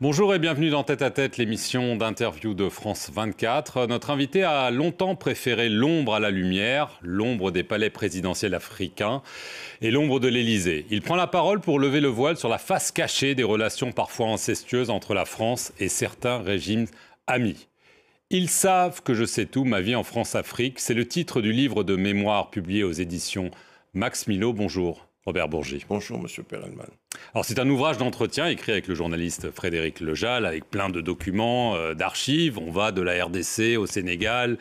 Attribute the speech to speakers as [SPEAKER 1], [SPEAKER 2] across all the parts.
[SPEAKER 1] Bonjour et bienvenue dans Tête à Tête, l'émission d'interview de France 24. Notre invité a longtemps préféré l'ombre à la lumière, l'ombre des palais présidentiels africains et l'ombre de l'Élysée. Il prend la parole pour lever le voile sur la face cachée des relations parfois incestueuses entre la France et certains régimes amis. Ils savent que je sais tout, ma vie en France-Afrique. C'est le titre du livre de mémoire publié aux éditions Max Milo. Bonjour, Robert Bourgi.
[SPEAKER 2] Bonjour, Monsieur Perelman.
[SPEAKER 1] Alors, c'est un ouvrage d'entretien écrit avec le journaliste Frédéric Lejal, avec plein de documents, d'archives. On va de la RDC au Sénégal,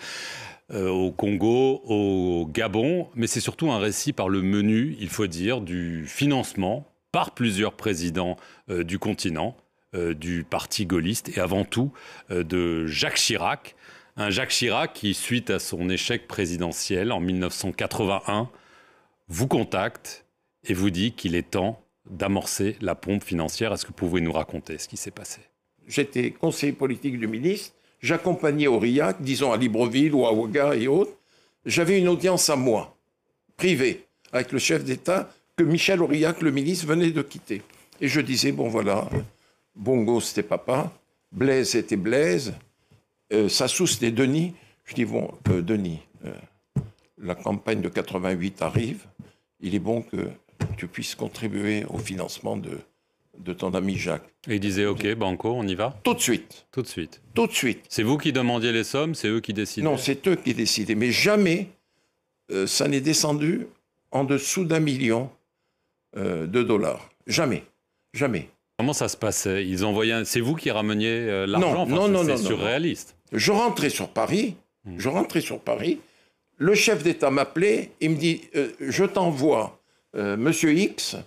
[SPEAKER 1] au Congo, au Gabon. Mais c'est surtout un récit par le menu, il faut dire, du financement par plusieurs présidents du continent, du parti gaulliste et avant tout de Jacques Chirac. Un Jacques Chirac qui, suite à son échec présidentiel en 1981, vous contacte et vous dit qu'il est temps d'amorcer la pompe financière. Est-ce que vous pouvez nous raconter ce qui s'est passé?
[SPEAKER 2] J'étais conseiller politique du ministre. J'accompagnais Aurillac, disons à Libreville ou à Ouaga et autres. J'avais une audience à moi, privée, avec le chef d'État que Michel Aurillac, le ministre, venait de quitter. Et je disais, bon voilà, Bongo c'était papa, Blaise c'était Blaise, Sassou c'était Denis. Je dis, bon, Denis, la campagne de 88 arrive, il est bon que tu puisses contribuer au financement de ton ami Jacques.
[SPEAKER 1] Et il disait, OK, banco, on y va?
[SPEAKER 2] Tout de suite.
[SPEAKER 1] Tout de suite.
[SPEAKER 2] Tout de suite.
[SPEAKER 1] C'est vous qui demandiez les sommes, c'est eux qui décidaient?
[SPEAKER 2] Non, c'est eux qui décidaient. Mais jamais ça n'est descendu en dessous d'1 million de dollars. Jamais. Jamais.
[SPEAKER 1] Comment ça se passait? Ils envoyaient c'est vous qui rameniez l'argent?
[SPEAKER 2] Non,
[SPEAKER 1] c'est surréaliste.
[SPEAKER 2] Je rentrais sur Paris. Le chef d'État m'appelait. Il me dit, je t'envoie Monsieur X,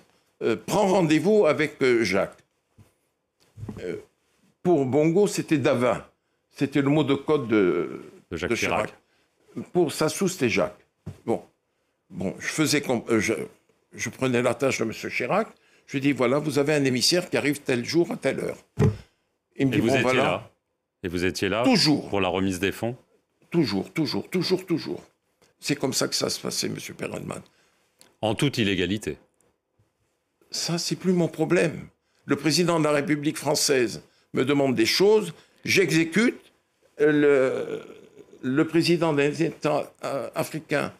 [SPEAKER 2] prends rendez-vous avec Jacques. Pour Bongo, c'était Davin. C'était le mot de code de
[SPEAKER 1] Jacques Chirac.
[SPEAKER 2] Pour Sassou, c'était Jacques. Bon, je faisais je prenais la tâche de Monsieur Chirac. Je lui dis, voilà, vous avez un émissaire qui arrive tel jour à telle heure. Il me dit,
[SPEAKER 1] vous étiez
[SPEAKER 2] voilà.
[SPEAKER 1] là? Et vous étiez là?
[SPEAKER 2] Toujours.
[SPEAKER 1] Pour la remise des fonds?
[SPEAKER 2] Toujours. C'est comme ça que ça se passait, Monsieur Perelman.
[SPEAKER 1] En toute illégalité.
[SPEAKER 2] Ça, c'est plus mon problème. Le président de la République française me demande des choses, j'exécute. Le président des États africains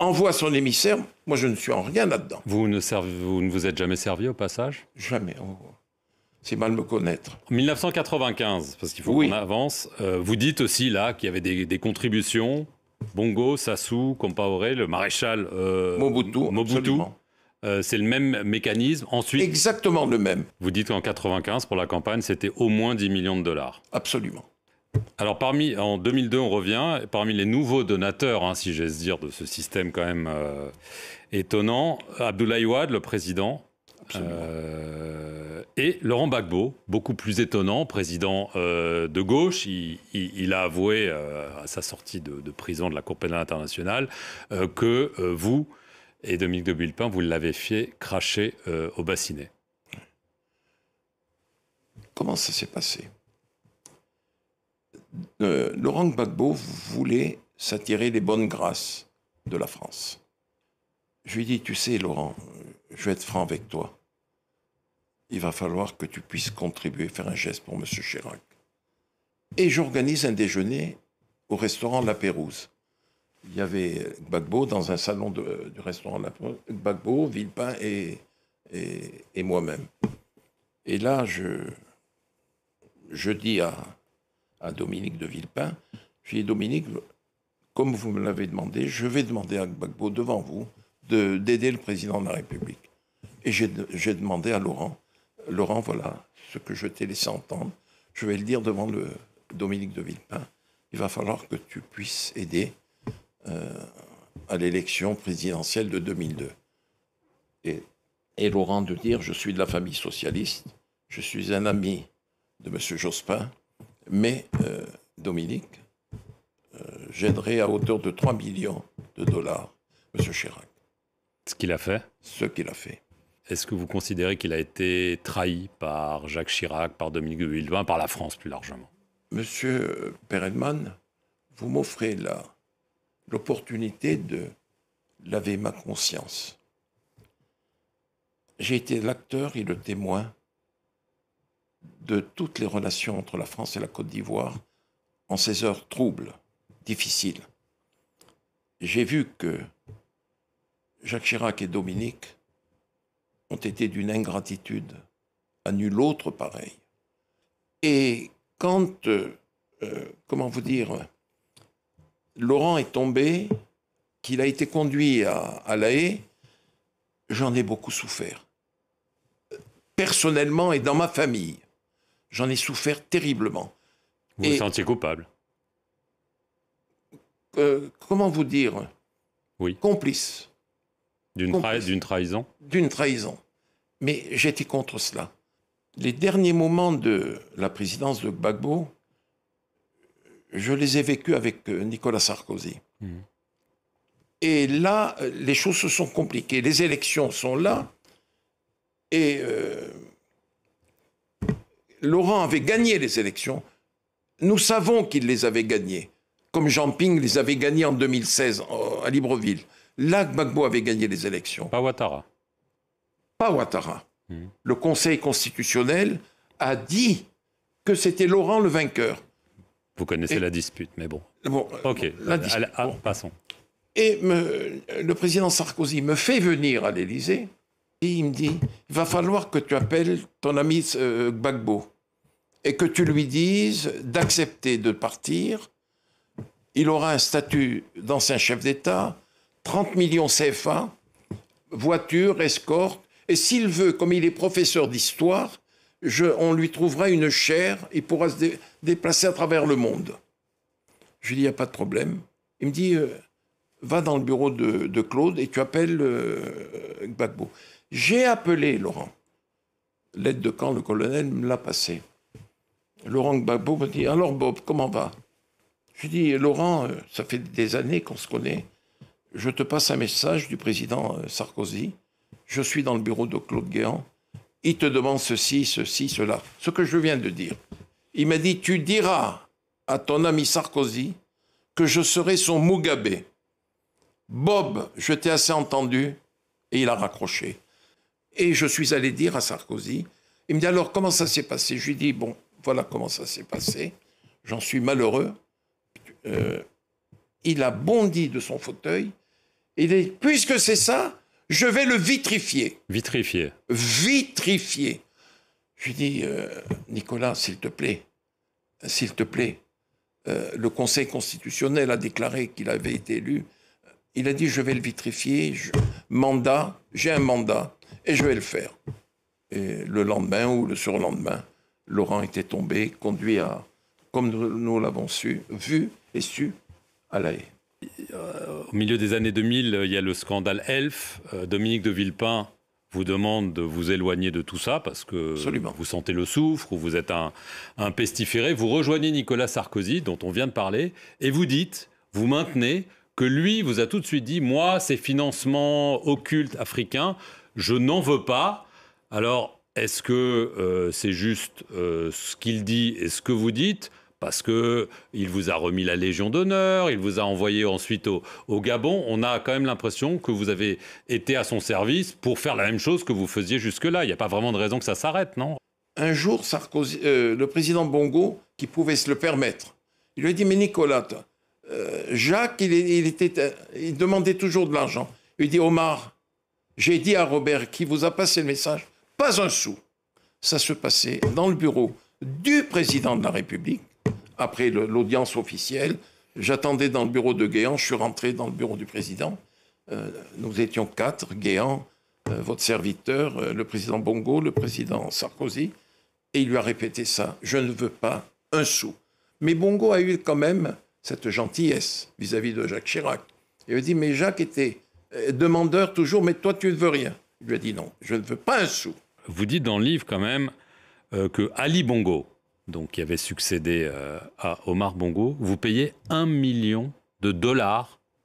[SPEAKER 2] envoie son émissaire. Moi, je ne suis en rien là-dedans.
[SPEAKER 1] Vous ne vous êtes jamais servi au passage?
[SPEAKER 2] Jamais. Oh. C'est mal me connaître.
[SPEAKER 1] En 1995, parce qu'il faut qu'on avance, vous dites aussi là qu'il y avait des contributions. Bongo, Sassou, Compaoré, le maréchal Mobutu. C'est le même mécanisme. Ensuite,
[SPEAKER 2] exactement le même.
[SPEAKER 1] Vous dites qu'en 95, pour la campagne, c'était au moins 10 millions de dollars.
[SPEAKER 2] Absolument.
[SPEAKER 1] Alors, en 2002, on revient, parmi les nouveaux donateurs, si j'ose dire, de ce système quand même étonnant, Abdoulaye Wade, le président, et Laurent Gbagbo, beaucoup plus étonnant, président de gauche. Il a avoué à sa sortie de prison de la Cour pénale internationale que vous et Dominique de Villepin, vous l'avez fait cracher au bassinet.
[SPEAKER 2] Comment ça s'est passé? Laurent Gbagbo voulait s'attirer les bonnes grâces de la France. Je lui ai dit, tu sais, Laurent, je vais être franc avec toi. Il va falloir que tu puisses contribuer, faire un geste pour M. Chirac. Et j'organise un déjeuner au restaurant La Pérouse. Il y avait Gbagbo dans un salon du restaurant La Pérouse, Gbagbo, Villepin et moi-même. Et là, je dis à Dominique de Villepin, je lui dis, Dominique, comme vous me l'avez demandé, je vais demander à Gbagbo devant vous d'aider le président de la République. Et j'ai demandé à Laurent, voilà ce que je t'ai laissé entendre, je vais le dire devant Dominique de Villepin, il va falloir que tu puisses aider à l'élection présidentielle de 2002. Et Laurent de dire, je suis de la famille socialiste, je suis un ami de M. Jospin, mais Dominique, j'aiderai à hauteur de 3 millions de dollars M. Chirac.
[SPEAKER 1] Ce qu'il a fait?
[SPEAKER 2] Ce qu'il a fait.
[SPEAKER 1] Est-ce que vous considérez qu'il a été trahi par Jacques Chirac, par Dominique de Villepin, par la France plus largement?
[SPEAKER 2] Monsieur Perelman, vous m'offrez l'opportunité de laver ma conscience. J'ai été l'acteur et le témoin de toutes les relations entre la France et la Côte d'Ivoire en ces heures troubles, difficiles. J'ai vu que Jacques Chirac et Dominique ont été d'une ingratitude à nul autre pareil. Et quand, comment vous dire, Laurent est tombé, qu'il a été conduit à La Haye, j'en ai beaucoup souffert. Personnellement et dans ma famille, j'en ai souffert terriblement.
[SPEAKER 1] Vous vous sentiez coupable?
[SPEAKER 2] Comment vous dire?
[SPEAKER 1] Oui.
[SPEAKER 2] Complice.
[SPEAKER 1] D'une trahison? D'une
[SPEAKER 2] trahison. Mais j'étais contre cela. Les derniers moments de la présidence de Gbagbo, je les ai vécus avec Nicolas Sarkozy. Mmh. Et là, les choses se sont compliquées. Les élections sont là. Et Laurent avait gagné les élections. Nous savons qu'il les avait gagnées. Comme Jean Ping les avait gagnées en 2016 à Libreville. Là, Gbagbo avait gagné les élections.
[SPEAKER 1] Pas Ouattara.
[SPEAKER 2] Pas Ouattara. Le Conseil constitutionnel a dit que c'était Laurent le vainqueur.
[SPEAKER 1] Vous connaissez la dispute, mais bon.
[SPEAKER 2] Ok,
[SPEAKER 1] passons.
[SPEAKER 2] Et le président Sarkozy me fait venir à l'Élysée et il me dit, il va falloir que tu appelles ton ami Gbagbo et que tu lui dises d'accepter de partir. Il aura un statut d'ancien chef d'État, 30 millions CFA, voiture, escorte, et s'il veut, comme il est professeur d'histoire, on lui trouvera une chaire, il pourra se déplacer à travers le monde. Je lui dis, il n'y a pas de problème. Il me dit, va dans le bureau de Claude et tu appelles Gbagbo. J'ai appelé Laurent. L'aide de camp, le colonel, me l'a passé. Laurent Gbagbo me dit, alors Bob, comment va? Je lui dis, Laurent, ça fait des années qu'on se connaît. Je te passe un message du président Sarkozy. Je suis dans le bureau de Claude Guéant. Il te demande ceci, cela. Ce que je viens de dire. Il m'a dit, tu diras à ton ami Sarkozy que je serai son Mugabe. Bob, je t'ai assez entendu. Et il a raccroché. Et je suis allé dire à Sarkozy, il me dit, alors comment ça s'est passé? Je lui dis, bon, voilà comment ça s'est passé. J'en suis malheureux. Il a bondi de son fauteuil. Il dit, puisque c'est ça, je vais le vitrifier.
[SPEAKER 1] Vitrifier.
[SPEAKER 2] Vitrifier. Je lui dis, Nicolas, s'il te plaît, le Conseil constitutionnel a déclaré qu'il avait été élu. Il a dit, je vais le vitrifier, j'ai un mandat, et je vais le faire. Et le lendemain ou le surlendemain, Laurent était tombé, conduit comme nous l'avons vu et su, à La Haye.
[SPEAKER 1] Au milieu des années 2000, il y a le scandale Elf. Dominique de Villepin vous demande de vous éloigner de tout ça parce que
[SPEAKER 2] Absolument.
[SPEAKER 1] Vous sentez le soufre ou vous êtes un pestiféré. Vous rejoignez Nicolas Sarkozy, dont on vient de parler, et vous maintenez que lui vous a tout de suite dit « Moi, ces financements occultes africains, je n'en veux pas. » Alors, est-ce que c'est juste ce qu'il dit et ce que vous dites ? Parce qu'il vous a remis la Légion d'honneur, il vous a envoyé ensuite au Gabon. On a quand même l'impression que vous avez été à son service pour faire la même chose que vous faisiez jusque-là. Il n'y a pas vraiment de raison que ça s'arrête, non?
[SPEAKER 2] Un jour, Sarkozy, le président Bongo, qui pouvait se le permettre, il lui a dit, mais Nicolas, Jacques, il demandait toujours de l'argent. Il lui dit, Omar, j'ai dit à Robert, qui vous a passé le message, pas un sou. Ça se passait dans le bureau du président de la République. Après l'audience officielle, j'attendais dans le bureau de Guéant, je suis rentré dans le bureau du président. Nous étions 4, Guéant, votre serviteur, le président Bongo, le président Sarkozy, et il lui a répété ça, je ne veux pas un sou. Mais Bongo a eu quand même cette gentillesse vis-à-vis de Jacques Chirac. Il lui a dit, mais Jacques était demandeur toujours, mais toi tu ne veux rien. Il lui a dit non, je ne veux pas un sou.
[SPEAKER 1] Vous dites dans le livre quand même que Ali Bongo, donc qui avait succédé à Omar Bongo, vous payez $1 million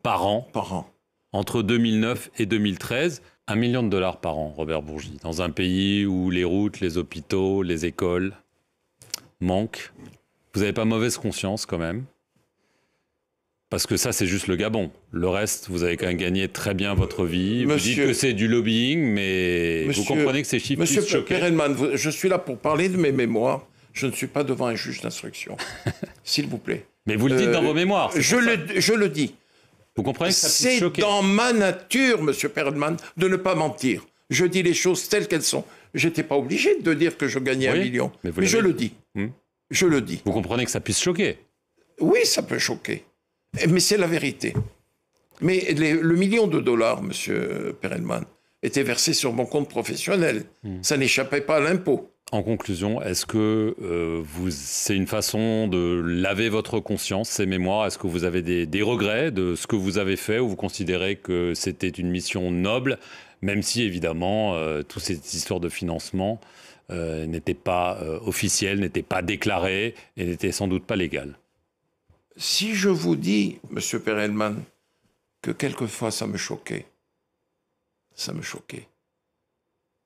[SPEAKER 1] par an.
[SPEAKER 2] Par an.
[SPEAKER 1] Entre 2009 et 2013. $1 million par an, Robert Bourgi, dans un pays où les routes, les hôpitaux, les écoles manquent. Vous n'avez pas mauvaise conscience quand même? Parce que ça, c'est juste le Gabon. Le reste, vous avez quand même gagné très bien votre vie. Vous dites que c'est du lobbying, mais vous comprenez que ces chiffres puissent choquer.
[SPEAKER 2] Monsieur Perelman, je suis là pour parler de mes mémoires. Je ne suis pas devant un juge d'instruction. S'il vous plaît.
[SPEAKER 1] Mais vous le dites dans vos mémoires.
[SPEAKER 2] Je le dis.
[SPEAKER 1] Vous comprenez que ça puisse choquer.
[SPEAKER 2] C'est dans ma nature, monsieur Perelman, de ne pas mentir. Je dis les choses telles qu'elles sont. Je n'étais pas obligé de dire que je gagnais 1 million. Mais je le dis. Je le dis.
[SPEAKER 1] Vous comprenez que ça puisse choquer.
[SPEAKER 2] Oui, ça peut choquer. Mais c'est la vérité. Mais le million de dollars, monsieur Perelman, était versé sur mon compte professionnel. Ça n'échappait pas à l'impôt.
[SPEAKER 1] En conclusion, est-ce que c'est une façon de laver votre conscience, ces mémoires? Est-ce que vous avez des regrets de ce que vous avez fait, ou vous considérez que c'était une mission noble, même si évidemment toutes ces histoires de financement n'étaient pas officielles, n'étaient pas déclarées et n'étaient sans doute pas légales?
[SPEAKER 2] Si je vous dis, monsieur Perelman, que quelquefois ça me choquait,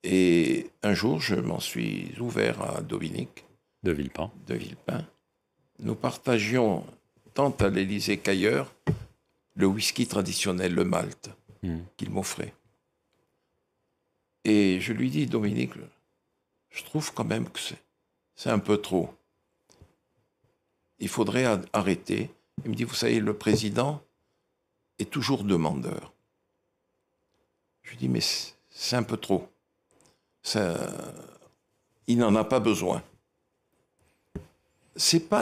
[SPEAKER 2] Et un jour, je m'en suis ouvert à Dominique
[SPEAKER 1] de Villepin.
[SPEAKER 2] Nous partagions, tant à l'Élysée qu'ailleurs, le whisky traditionnel, le malt, qu'il m'offrait. Et je lui dis, Dominique, je trouve quand même que c'est un peu trop. Il faudrait arrêter. Il me dit, vous savez, le président est toujours demandeur. Je lui dis, mais c'est un peu trop. Il n'en a pas besoin.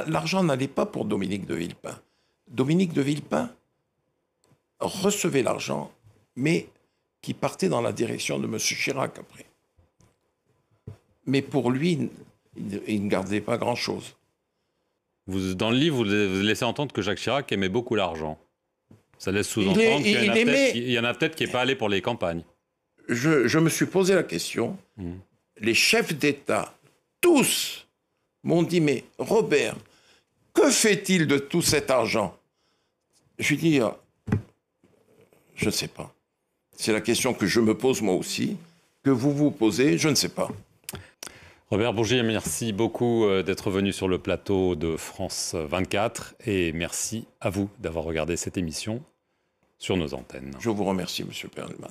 [SPEAKER 2] L'argent n'allait pas pour Dominique de Villepin. Dominique de Villepin recevait l'argent, mais qui partait dans la direction de M. Chirac après. Mais pour lui, il ne gardait pas grand-chose.
[SPEAKER 1] Dans le livre, vous laissez entendre que Jacques Chirac aimait beaucoup l'argent. Ça laisse sous-entendre qu'il y en a peut-être qui n'est pas allé pour les campagnes.
[SPEAKER 2] Je me suis posé la question. Les chefs d'État, tous, m'ont dit, mais Robert, que fait-il de tout cet argent? Je lui dis, je ne sais pas. C'est la question que je me pose moi aussi, que vous vous posez, je ne sais pas.
[SPEAKER 1] Robert Bourgier, merci beaucoup d'être venu sur le plateau de France 24 et merci à vous d'avoir regardé cette émission sur nos antennes.
[SPEAKER 2] Je vous remercie, monsieur Perelman.